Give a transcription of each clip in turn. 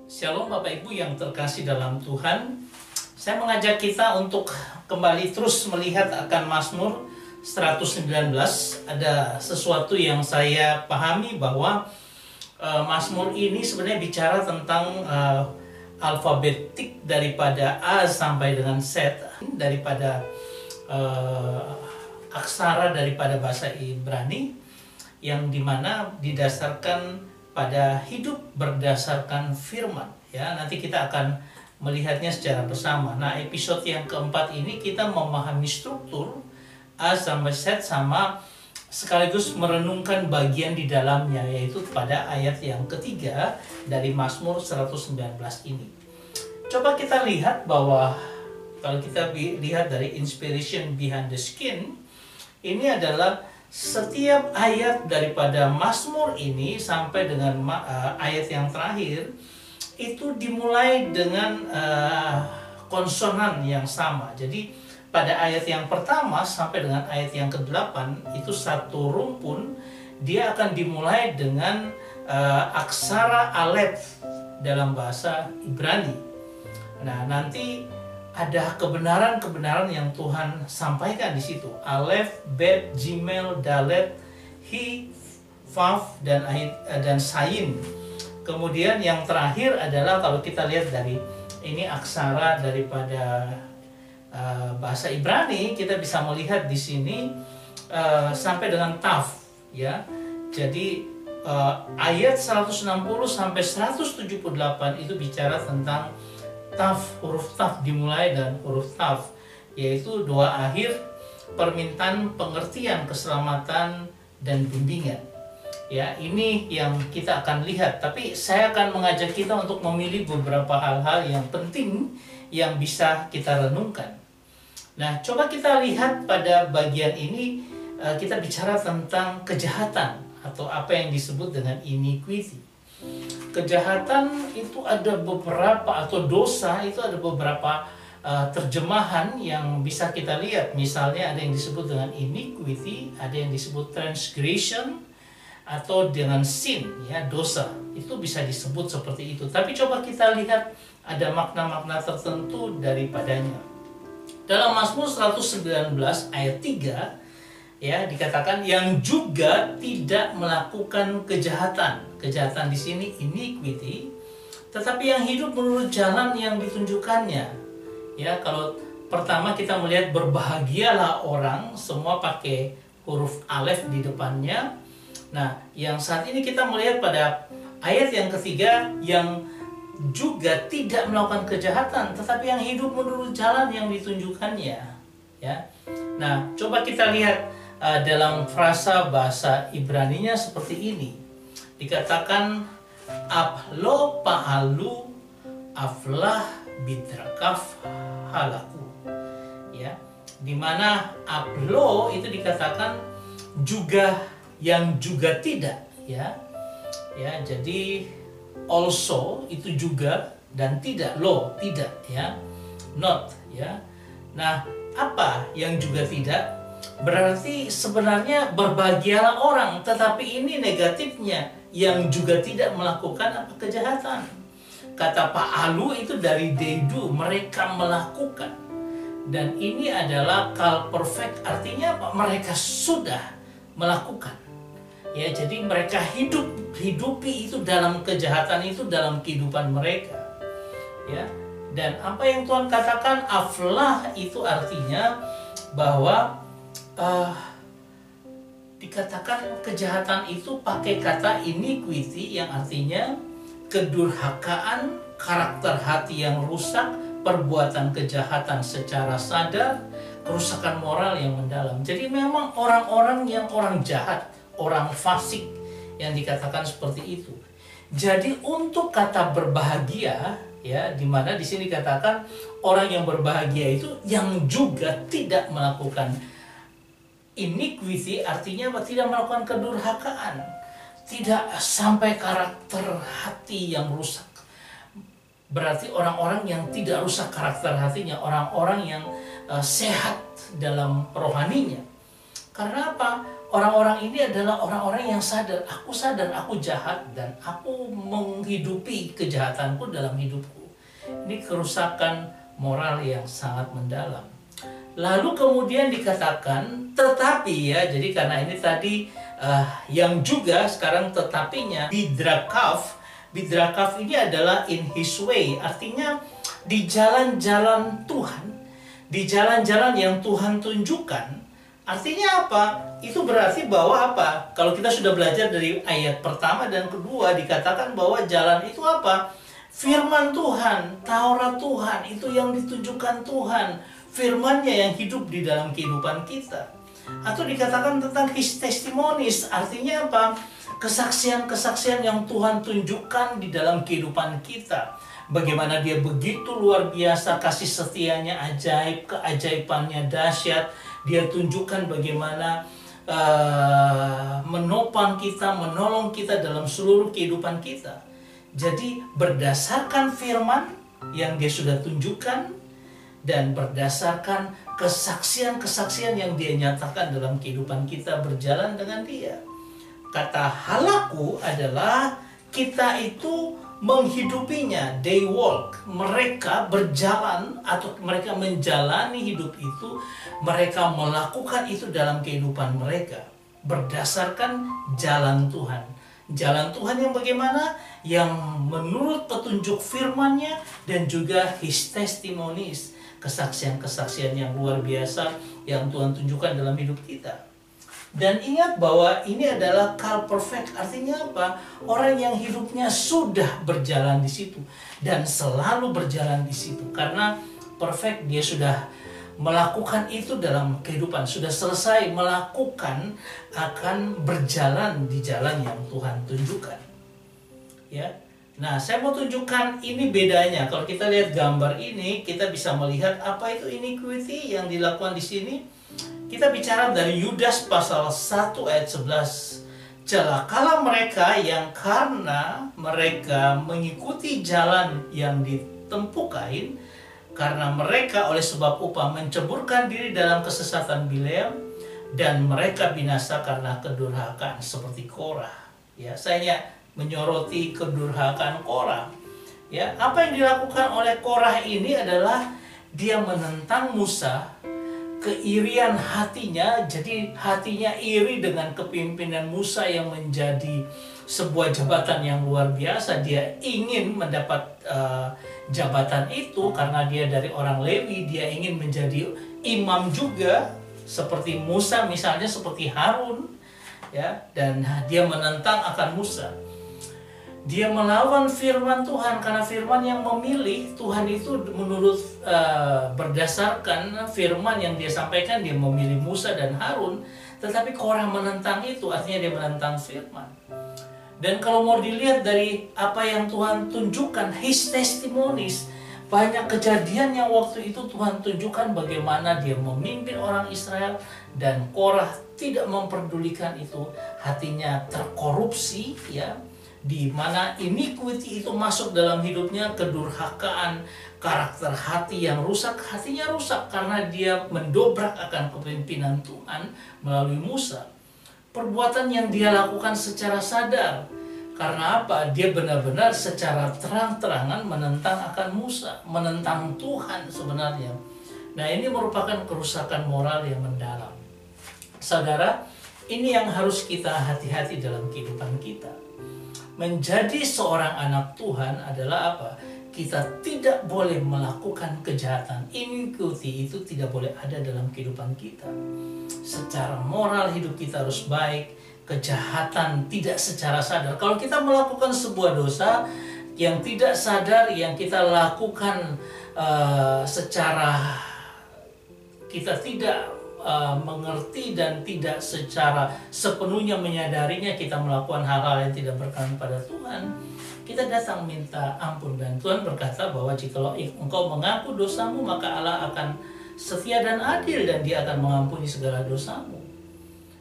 Shalom Bapak Ibu yang terkasih dalam Tuhan. Saya mengajak kita untuk kembali terus melihat akan Mazmur 119. Ada sesuatu yang saya pahami bahwa Mazmur ini sebenarnya bicara tentang alfabetik daripada A sampai dengan Z, daripada aksara daripada bahasa Ibrani, yang dimana didasarkan pada hidup berdasarkan firman. Ya, nanti kita akan melihatnya secara bersama. Nah, episode yang keempat ini kita memahami struktur A sampai Z sama sekaligus merenungkan bagian di dalamnya, yaitu pada ayat yang ketiga dari Mazmur 119 ini. Coba kita lihat bahwa kalau kita lihat dari inspiration behind the skin, ini adalah setiap ayat daripada Mazmur ini sampai dengan ayat yang terakhir itu dimulai dengan konsonan yang sama. Jadi pada ayat yang pertama sampai dengan ayat yang ke-8 itu satu rumpun, dia akan dimulai dengan aksara Alef dalam bahasa Ibrani. Nah, nanti ada kebenaran-kebenaran yang Tuhan sampaikan di situ. Alef, Bet, Gimel, Dalet, He, Vav, dan Sayin. Kemudian yang terakhir adalah kalau kita lihat dari ini aksara daripada bahasa Ibrani, kita bisa melihat di sini sampai dengan Tav, ya. Jadi ayat 160 sampai 178 itu bicara tentang Taf, huruf Taf dimulai dan huruf Taf, yaitu doa akhir permintaan pengertian, keselamatan, dan bimbingan. Ya, ini yang kita akan lihat, tapi saya akan mengajak kita untuk memilih beberapa hal-hal yang penting yang bisa kita renungkan. Nah, coba kita lihat pada bagian ini, kita bicara tentang kejahatan atau apa yang disebut dengan iniquity. Kejahatan itu ada beberapa, atau dosa itu ada beberapa terjemahan yang bisa kita lihat. Misalnya ada yang disebut dengan iniquity, ada yang disebut transgression, atau dengan sin, ya, dosa. Itu bisa disebut seperti itu. Tapi coba kita lihat ada makna-makna tertentu daripadanya. Dalam Mazmur 119 ayat 3, ya, dikatakan yang juga tidak melakukan kejahatan. Kejahatan di sini iniquity, tetapi yang hidup menurut jalan yang ditunjukkannya. Ya, kalau pertama kita melihat berbahagialah orang, semua pakai huruf alef di depannya. Nah, yang saat ini kita melihat pada ayat yang ketiga, yang juga tidak melakukan kejahatan, tetapi yang hidup menurut jalan yang ditunjukkannya. Ya, nah, coba kita lihat dalam frasa bahasa Ibraninya seperti ini. Dikatakan Aplo pa'alu aflah bidrakaf halaku. Ya, dimana aplo itu dikatakan juga, yang juga tidak, ya. Ya, jadi also itu juga, dan tidak, lo tidak, ya. Not, ya. Nah, apa yang juga tidak? Berarti sebenarnya berbahagialah orang, tetapi ini negatifnya, yang juga tidak melakukan apa kejahatan. Kata pa'alu itu dari dedu, mereka melakukan. Dan ini adalah kal perfect, artinya apa? Mereka sudah melakukan. Ya, jadi mereka hidupi itu dalam kejahatan itu dalam kehidupan mereka. Ya. Dan apa yang Tuhan katakan aflah itu artinya bahwa dikatakan kejahatan itu pakai kata iniquity yang artinya kedurhakaan, karakter hati yang rusak, perbuatan kejahatan secara sadar, kerusakan moral yang mendalam. Jadi memang orang-orang yang orang jahat, orang fasik yang dikatakan seperti itu. Jadi untuk kata berbahagia, ya, dimana di sini dikatakan orang yang berbahagia itu yang juga tidak melakukan iniquity, artinya apa? Tidak melakukan kedurhakaan, tidak sampai karakter hati yang rusak. Berarti orang-orang yang tidak rusak karakter hatinya, orang-orang yang sehat dalam rohaninya. Karena apa? orang-orang ini adalah orang-orang yang sadar aku jahat dan aku menghidupi kejahatanku dalam hidupku. Ini kerusakan moral yang sangat mendalam. Lalu kemudian dikatakan tetapi ya, jadi karena ini tadi yang juga sekarang tetapinya bidrakaf ini adalah in his way, artinya di jalan-jalan Tuhan, di jalan-jalan yang Tuhan tunjukkan. Artinya apa? Itu berarti bahwa apa? Kalau kita sudah belajar dari ayat pertama dan kedua, dikatakan bahwa jalan itu apa? Firman Tuhan, Taurat Tuhan, itu yang ditunjukkan Tuhan. Firman-Nya yang hidup di dalam kehidupan kita. Atau dikatakan tentang his testimonies, artinya apa? Kesaksian-kesaksian yang Tuhan tunjukkan di dalam kehidupan kita. Bagaimana dia begitu luar biasa, kasih setianya ajaib, keajaibannya dahsyat. Dia tunjukkan bagaimana menopang kita, menolong kita dalam seluruh kehidupan kita. Jadi berdasarkan firman yang dia sudah tunjukkan dan berdasarkan kesaksian-kesaksian yang dia nyatakan dalam kehidupan kita berjalan dengan dia. Kata halaku adalah kita itu menghidupinya, they walk, mereka berjalan atau mereka menjalani hidup itu, mereka melakukan itu dalam kehidupan mereka berdasarkan jalan Tuhan. Jalan Tuhan yang bagaimana? Yang menurut petunjuk firman-Nya dan juga his testimonies, kesaksian-kesaksian yang luar biasa yang Tuhan tunjukkan dalam hidup kita. Dan ingat bahwa ini adalah call perfect, artinya apa? Orang yang hidupnya sudah berjalan di situ dan selalu berjalan di situ. Karena perfect, dia sudah melakukan itu dalam kehidupan, sudah selesai melakukan, akan berjalan di jalan yang Tuhan tunjukkan. Ya. Nah, saya mau tunjukkan ini bedanya. Kalau kita lihat gambar ini, kita bisa melihat apa itu iniquity yang dilakukan di sini. Kita bicara dari Yudas pasal 1 ayat 11. Celakalah mereka yang karena mereka mengikuti jalan yang ditempuh Kain, karena mereka oleh sebab upah menceburkan diri dalam kesesatan Bileam, dan mereka binasa karena kedurhakaan seperti Korah. Ya, saya menyoroti kedurhakaan Korah. Ya, apa yang dilakukan oleh Korah ini adalah dia menentang Musa. Keirian hatinya, jadi hatinya iri dengan kepemimpinan Musa yang menjadi sebuah jabatan yang luar biasa. Dia ingin mendapat jabatan itu karena dia dari orang Lewi, dia ingin menjadi imam juga seperti Musa misalnya, seperti Harun, ya, dan dia menentang akan Musa. Dia melawan firman Tuhan karena firman yang memilih Tuhan itu menurut berdasarkan firman yang dia sampaikan, dia memilih Musa dan Harun. Tetapi Korah menentang itu, artinya dia menentang firman. Dan kalau mau dilihat dari apa yang Tuhan tunjukkan, his testimonies, banyak kejadian yang waktu itu Tuhan tunjukkan bagaimana dia memimpin orang Israel, dan Korah tidak memperdulikan itu, hatinya terkorupsi, ya, di mana iniquity itu masuk dalam hidupnya, kedurhakaan, karakter hati yang rusak, hatinya rusak karena dia mendobrak akan kepemimpinan Tuhan melalui Musa. Perbuatan yang dia lakukan secara sadar. Karena apa? Dia benar-benar secara terang-terangan menentang akan Musa, menentang Tuhan sebenarnya. Nah, ini merupakan kerusakan moral yang mendalam. Saudara, ini yang harus kita hati-hati dalam kehidupan kita. Menjadi seorang anak Tuhan adalah apa? Kita tidak boleh melakukan kejahatan. Iniquity itu tidak boleh ada dalam kehidupan kita. Secara moral hidup kita harus baik. Kejahatan tidak secara sadar. Kalau kita melakukan sebuah dosa yang tidak sadar, yang kita lakukan secara kita tidak mengerti dan tidak secara sepenuhnya menyadarinya, kita melakukan hal-hal yang tidak berkenan pada Tuhan, kita datang minta ampun. Dan Tuhan berkata bahwa jikalau engkau mengaku dosamu, maka Allah akan setia dan adil dan Dia akan mengampuni segala dosamu.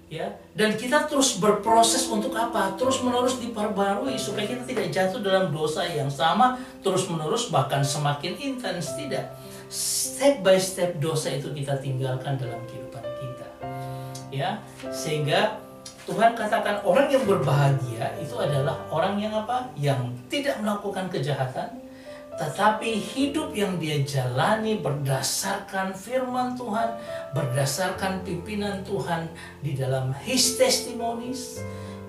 Ya, dan kita terus berproses untuk apa? Terus-menerus diperbarui supaya kita tidak jatuh dalam dosa yang sama terus-menerus, bahkan semakin intens. Tidak. Step by step dosa itu kita tinggalkan dalam kehidupan kita. Ya, sehingga Tuhan katakan orang yang berbahagia itu adalah orang yang apa? Yang tidak melakukan kejahatan, tetapi hidup yang dia jalani berdasarkan firman Tuhan, berdasarkan pimpinan Tuhan di dalam His testimonies,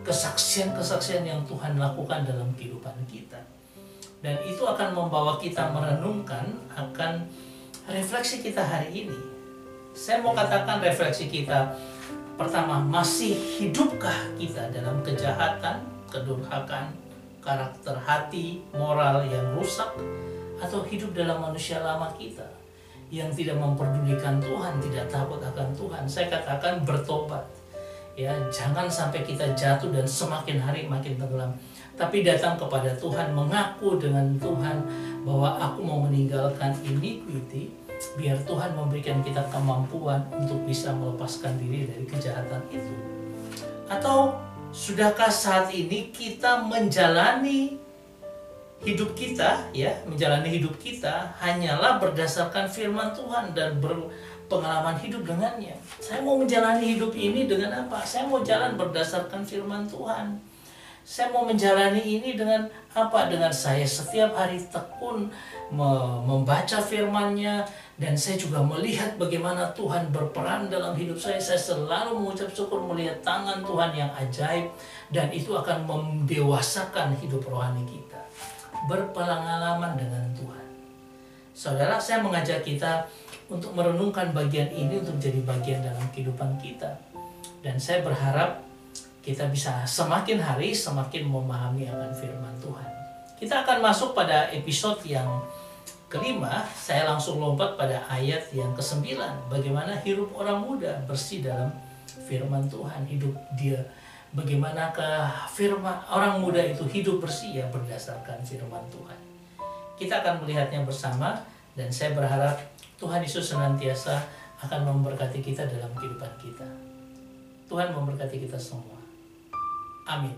kesaksian-kesaksian yang Tuhan lakukan dalam kehidupan kita. Dan itu akan membawa kita merenungkan akan refleksi kita hari ini. Saya mau katakan refleksi kita pertama, masih hidupkah kita dalam kejahatan, kedurhakaan, karakter hati, moral yang rusak, atau hidup dalam manusia lama kita yang tidak memperdulikan Tuhan, tidak takut akan Tuhan? Saya katakan bertobat. Ya, jangan sampai kita jatuh dan semakin hari makin tenggelam. Tapi datang kepada Tuhan, mengaku dengan Tuhan bahwa aku mau meninggalkan iniquity, biar Tuhan memberikan kita kemampuan untuk bisa melepaskan diri dari kejahatan itu. Atau sudahkah saat ini kita menjalani hidup kita, menjalani hidup kita hanyalah berdasarkan firman Tuhan dan berpengalaman hidup dengannya? Saya mau menjalani hidup ini dengan apa? Saya mau jalan berdasarkan firman Tuhan. Saya mau menjalani ini dengan apa? Dengan saya setiap hari tekun membaca firman-Nya, dan saya juga melihat bagaimana Tuhan berperan dalam hidup saya. Saya selalu mengucap syukur melihat tangan Tuhan yang ajaib, dan itu akan mendewasakan hidup rohani kita. Berpengalaman dengan Tuhan. Saudara, saya mengajak kita untuk merenungkan bagian ini untuk jadi bagian dalam kehidupan kita. Dan saya berharap kita bisa semakin hari semakin memahami akan firman Tuhan. Kita akan masuk pada episode yang kelima. Saya langsung lompat pada ayat yang ke-9. Bagaimana hidup orang muda bersih dalam firman Tuhan. Hidup dia, bagaimanakah firman orang muda itu hidup bersih ya berdasarkan firman Tuhan. Kita akan melihatnya bersama, dan saya berharap Tuhan Yesus senantiasa akan memberkati kita dalam kehidupan kita. Tuhan memberkati kita semua. Amin.